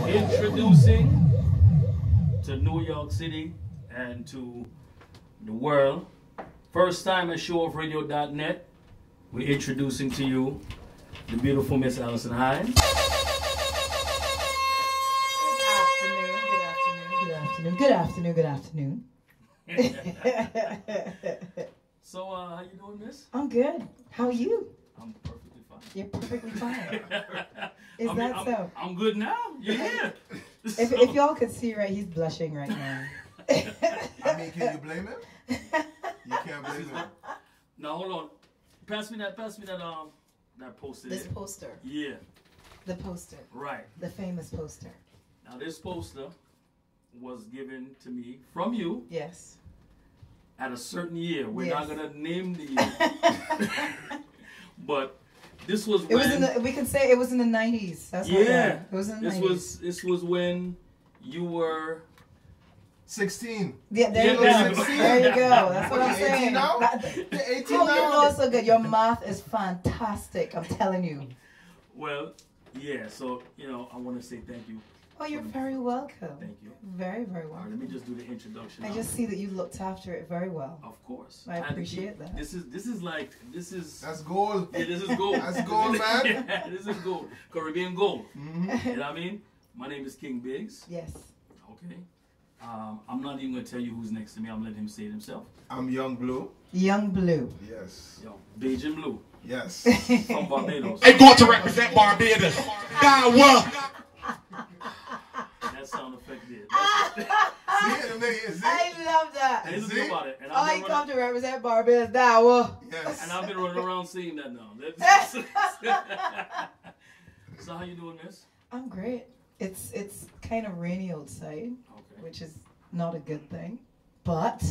Introducing to New York City and to the world, first time at showofradio.net, we're introducing to you the beautiful Miss Allison Hinds. Good afternoon. So, how you doing, Miss? I'm good. How are you? I'm perfectly fine. You're perfectly fine. Is so? I'm good now. You're here. If y'all could see, right, he's blushing right now. I mean, can you blame him? You can't blame him. Now, hold on. Pass me that poster. This there. poster. Yeah. The poster. Right. The famous poster. Now, this poster was given to me from you. Yes. At a certain year. We're Yes. not gonna name the year. But this was when we can say it was in the 90s. That's yeah. It was in the 90s. This was when you were 16. Yeah, there you go. There you go. That's what I'm saying. 18 now? You're 18 Oh, now? you know so good. Your math is fantastic. I'm telling you. well, yeah, so I want to say thank you. Oh, you're very welcome. Thank you. Very, very All right, welcome. let me just do the introduction. I just see that you looked after it very well. Of course. I appreciate that. This is That's gold. Yeah, this is gold. That's gold, man. Yeah, this is gold. Caribbean gold. Mm-hmm. You know what I mean? My name is King Biggs. Yes. Okay. I'm not even gonna tell you who's next to me. I'm letting him say it himself. I'm Young Blue. Young Blue. Yes. Yo, Beijing Blue Yes. from Barbados. They going to represent Barbados. God, what? That sound effect did. I love that. And this is about it. And Oh, he come to represent Barbados. That was. Yes. And I've been running around saying that now. So how you doing, Miss? I'm great. It's kind of rainy outside, Okay. which is not a good thing. But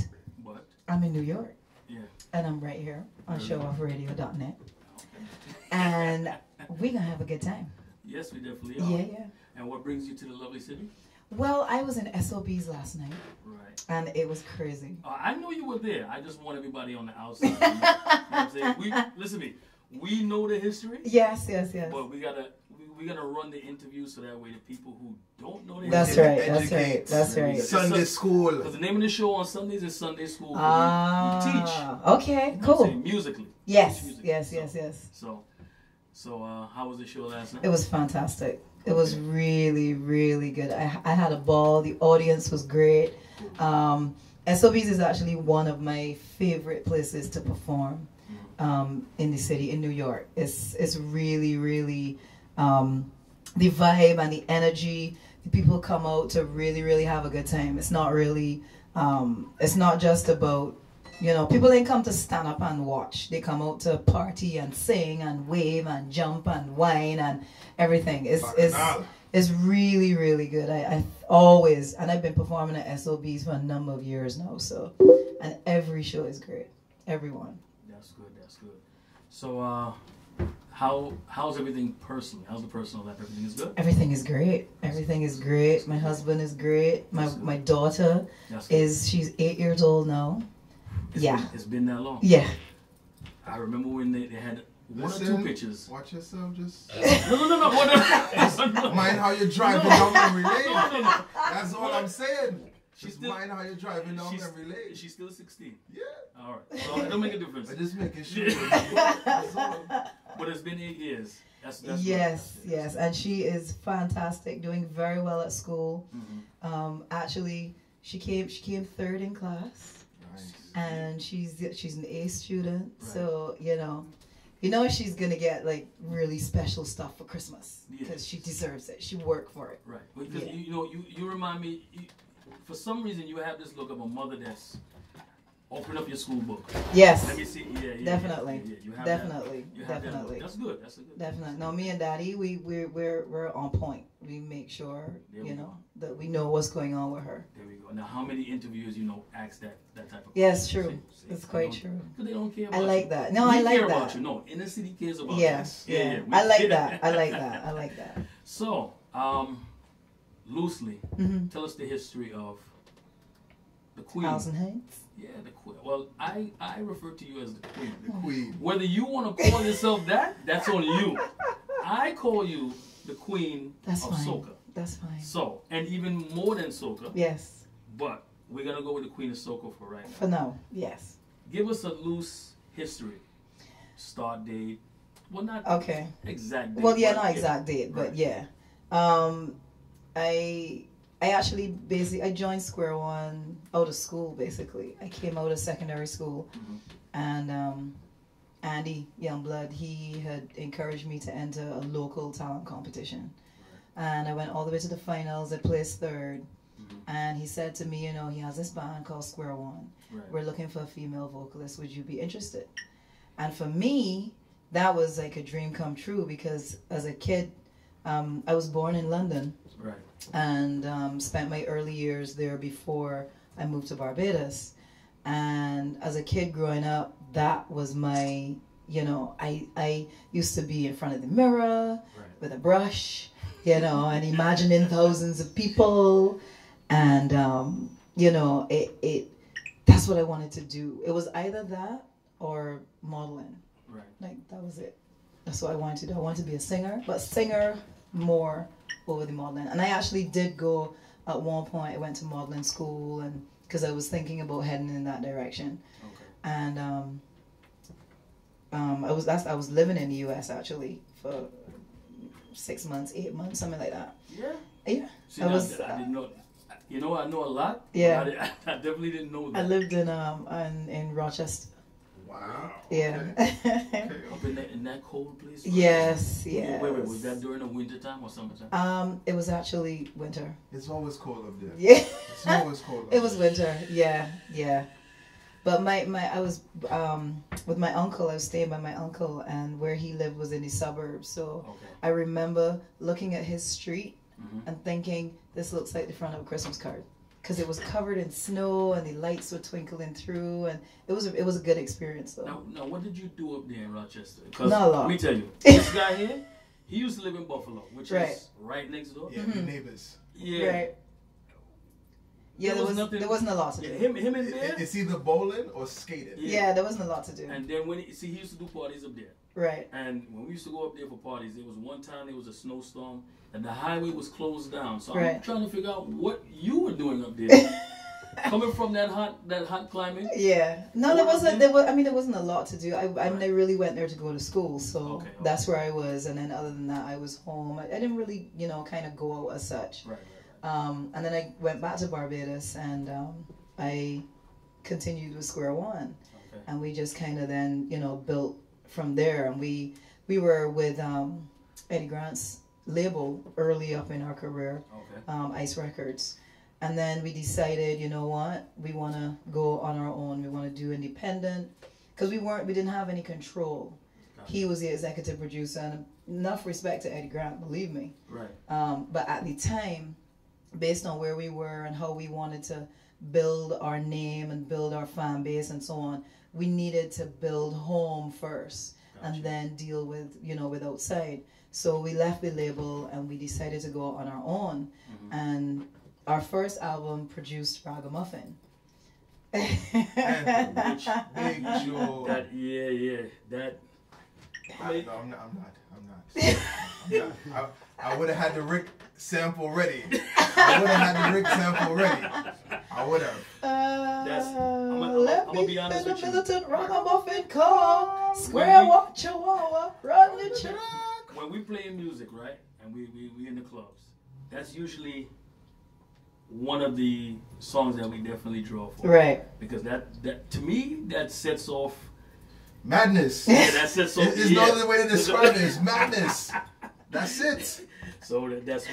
But I'm in New York. yeah. And I'm right here on Very well. showofradio.net. Okay. And we're going to have a good time. Yes, we definitely are. Yeah. And what brings you to the lovely city? Well, I was in SOBs last night. Right. And it was crazy. I know you were there. I just want everybody on the outside. You know what I'm saying? Listen to me. We know the history. Yes. But we gotta run the interview so that way the people who don't know the That's history. That's right. Sunday school. Because the name of the show on Sundays is Sunday School. We teach. Okay, You know what I'm cool. saying? Musically. Yes, Teach yes. musically. So how was the show last night? It was fantastic. It was really, really good. I had a ball. The audience was great. SOBs is actually one of my favorite places to perform in the city, in New York. It's really, really, the vibe and the energy. The people come out to really, really have a good time. It's not really, it's not just about, people ain't come to stand up and watch. They come out to party and sing and wave and jump and whine and everything. It's really, really good. I always, and I've been performing at SOBs for a number of years now, so, and every show is great. Everyone. That's good. So how's everything personally? How's the personal life? Everything is good? Everything is great. Everything is great. My husband is great. My daughter she's 8 years old now. It's been that long. Yeah. I remember when they had one or two pictures. Watch yourself, just No. mind how you're driving down memory lane. No. That's all I'm saying. She's Just still mind how you're driving down memory lane. She's still 16. Yeah. All right. So it don't make a difference. I just making sure. That's all. But it's been 8 years. That's Yes. And she is fantastic, doing very well at school. Mm-hmm. Actually, she came third in class. Nice. And she's an A student, Right. so you know she's gonna get like really special stuff for Christmas because she deserves it. She worked for it. Right. Because you remind me. For some reason, you have this look of a mother that's open up your school book. Yes. Let me see. Yeah. Definitely. Yeah, you have definitely. That. You have Definitely. That. That's good. That's a good. Definitely. No, me and Daddy, we're on point. We make sure that we know what's going on with her. There we go. Now, how many interviewers ask that type of? Yes, question? true. See, It's quite true. Because they don't care about I like you. that. No, We I like care that. about you. No, InnerCity cares about Yes. you. Yeah. I like that. I like that. So, loosely, tell us the history of the Queen. Allison Hinds. Yeah, the Queen. Well, I refer to you as the Queen. The queen. Whether you want to call yourself that, that's on you. I call you the queen That's of fine. soca. That's fine. So, and even more than soca. Yes. But we're gonna go with the queen of soca for right now. For now, yes. Give us a loose history, start date. Well, not Okay. exact date. Well, yeah, but not exact date, but Right. yeah. I actually basically I joined Square One out of school. Basically, I came out of secondary school, and Andy Youngblood, he had encouraged me to enter a local talent competition, and I went all the way to the finals. I placed third, and he said to me, you know, he has this band called Square One. Right. We're looking for a female vocalist. Would you be interested? And for me, that was like a dream come true because as a kid, I was born in London. Right. And spent my early years there before I moved to Barbados. And as a kid growing up, that was my, you know, I used to be in front of the mirror with a brush, you know, and imagining thousands of people. And, you know, that's what I wanted to do. It was either that or modeling. Right. Like, that was it. That's what I wanted to do. I wanted to be a singer, but singer more over the modeling. And I actually did go at one point. I went to modeling school, and because I was thinking about heading in that direction. Okay. And I was living in the U.S. actually for 6 months, 8 months, something like that. Yeah. Yeah. See, I didn't know. You know, I know a lot. Yeah. But I definitely didn't know that. I lived in Rochester. Wow. Yeah. Up in that cold place. Yes. Wait, Yes. was that during the winter time or summertime? It was actually winter. It's always cold up there. Yeah. It's always cold up It was there. winter, yeah. But I was with my uncle. I was staying by my uncle, and where he lived was in the suburbs. So Okay. I remember looking at his street and thinking, this looks like the front of a Christmas card, because it was covered in snow and the lights were twinkling through, and it was a good experience though. Now, what did you do up there in Rochester? 'Cause Not a lot. let me tell you, this guy here, he used to live in Buffalo, which Right. is right next door. Yeah, the neighbors. Yeah. Right. Yeah, There was nothing- there wasn't a lot to do. Yeah, him and Bear. It's either bowling or skating. Yeah, there wasn't a lot to do. And then when he used to do parties up there. Right. And when we used to go up there for parties, there was one time there was a snowstorm and the highway was closed down. So I'm Right. trying to figure out what you were doing up there. Coming from that hot climate. Yeah. No, there wasn't. There wasn't a lot to do. I really went there to go to school, so Okay. that's where I was. And then other than that, I was home. I didn't really, kind of go out as such. Right. And then I went back to Barbados, and I continued with Square One, Okay. and we just kind of then, built from there. And we were with Eddie Grant's label early up in our career, Okay. Ice Records. And then we decided, you know what, we want to go on our own. We want to do independent, because we didn't have any control. Gotcha. He was the executive producer, and enough respect to Eddie Grant, believe me. Right. But at the time, based on where we were and how we wanted to build our name and build our fan base and so on, we needed to build home first. Gotcha. And then deal with, with outside. So we left the label and we decided to go on our own. And our first album produced Ragamuffin. And Big Joe. That. No, I'm not. I would have had the Rick sample ready. I would have. I'm gonna be honest with you. Militant Ragamuffin call. Square One Chihuahua. Run the track. When we play music, right, and we in the clubs, that's usually one of the songs that we definitely draw for. Right. Because that to me that sets off Madness. Yeah, that sets off. There's no other way to describe it. It's madness. That's it. So that's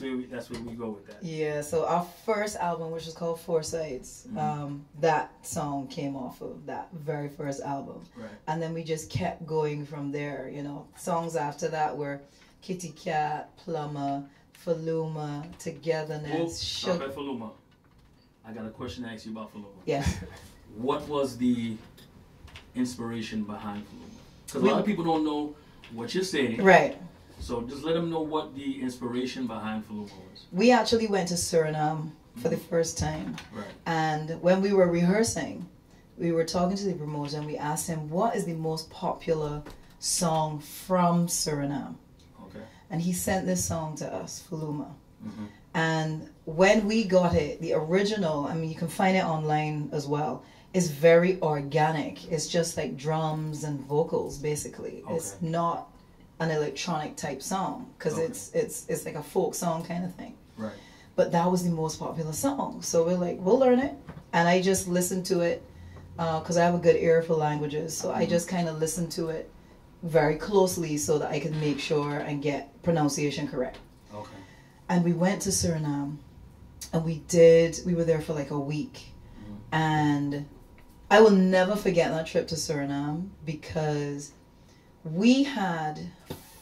where we go with that. Yeah, so our first album, which is called Four Sides, that song came off of that very first album. Right. And then we just kept going from there, Songs after that were Kitty Cat, Plumber, Faluma, Togetherness, Stop at Faluma. I got a question to ask you about Faluma. Yes. What was the inspiration behind Faluma? Because a lot of people don't know what you're saying. Right. So just let them know what the inspiration behind Faluma was. We actually went to Suriname for the first time. Right. And when we were rehearsing, we were talking to the promoter and we asked him, what is the most popular song from Suriname? and he sent this song to us, Fuluma. And when we got it, the original, I mean, you can find it online as well, is very organic. It's just like drums and vocals, basically. Okay. It's not an electronic type song, because it's like a folk song kind of thing. Right. But that was the most popular song. So we're like, we'll learn it. And I just listened to it, because I have a good ear for languages. So I just kind of listened to it very closely so that I could make sure and get pronunciation correct. Okay. And we went to Suriname, and we were there for like a week. And I will never forget that trip to Suriname, because we had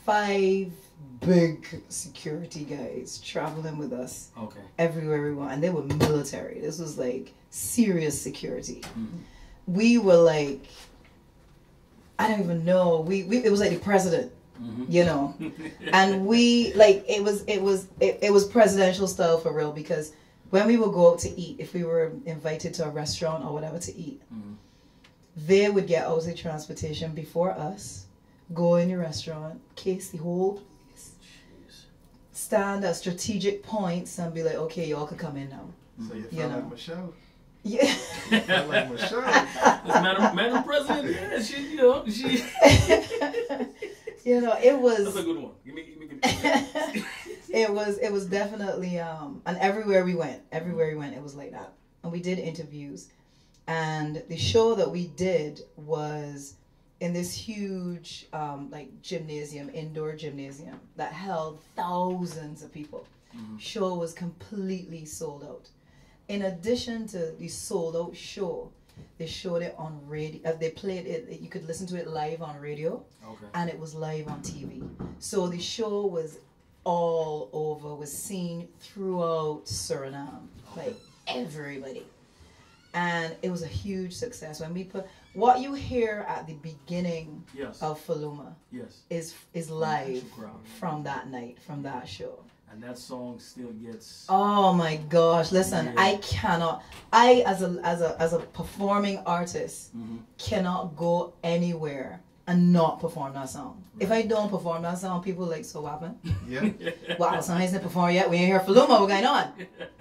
5 big security guys traveling with us everywhere we went. And they were military. This was like serious security. We were like, I don't even know. It was like the president. You know, and we like it was presidential style for real, because when we would go out to eat, if we were invited to a restaurant or whatever to eat, they would get out of transportation before us, go in the restaurant, case the whole place, stand at strategic points, and be like, okay, y'all could come in now. So you felt like Michelle? Yeah. You felt like Michelle? Madam President, yeah, she. You know, it was. That's a good one. Give me. It was definitely and everywhere we went, it was like that. And we did interviews, and the show that we did was in this huge like gymnasium, indoor gymnasium that held thousands of people. Show was completely sold out. In addition to the sold out show, they showed it on radio. They played it. You could listen to it live on radio, and it was live on TV. So the show was all over, was seen throughout Suriname, like everybody, and it was a huge success. When we put what you hear at the beginning of Fuluma, is live from that night, from that show. And that song still gets. Oh my gosh! Listen, I cannot. I as a performing artist cannot go anywhere and not perform that song. If I don't perform that song, people like, so what happened? Yeah. Well, Allison Hinds didn't perform yet. We ain't here for Fuluma. What's going on?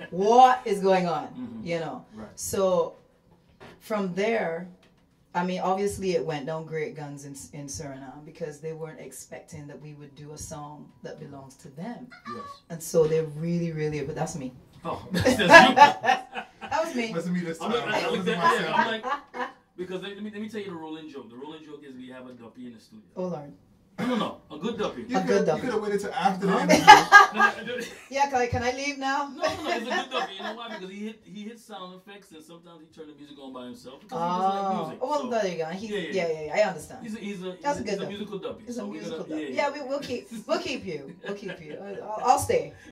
What is going on? You know. Right. So from there, I mean, obviously it went down great guns in Suriname, because they weren't expecting that we would do a song that belongs to them. Yes. And so they really, really, but that's me. Oh, that's you. That was me. That's me this time. I'm like, because let me tell you the rolling joke. The rolling joke is we have a duppy in the studio. Oh, Lord. No, a good duppy. You could have waited till after the interview. Yeah, can I leave now? No, it's a good duppy. You know why? Because he hits sound effects, and sometimes he turns the music on by himself. Because he doesn't like music. Well, so, there you go. Yeah, I understand. He's a good musical duppy. It's a musical duppy. Yeah, we'll keep you. I'll stay.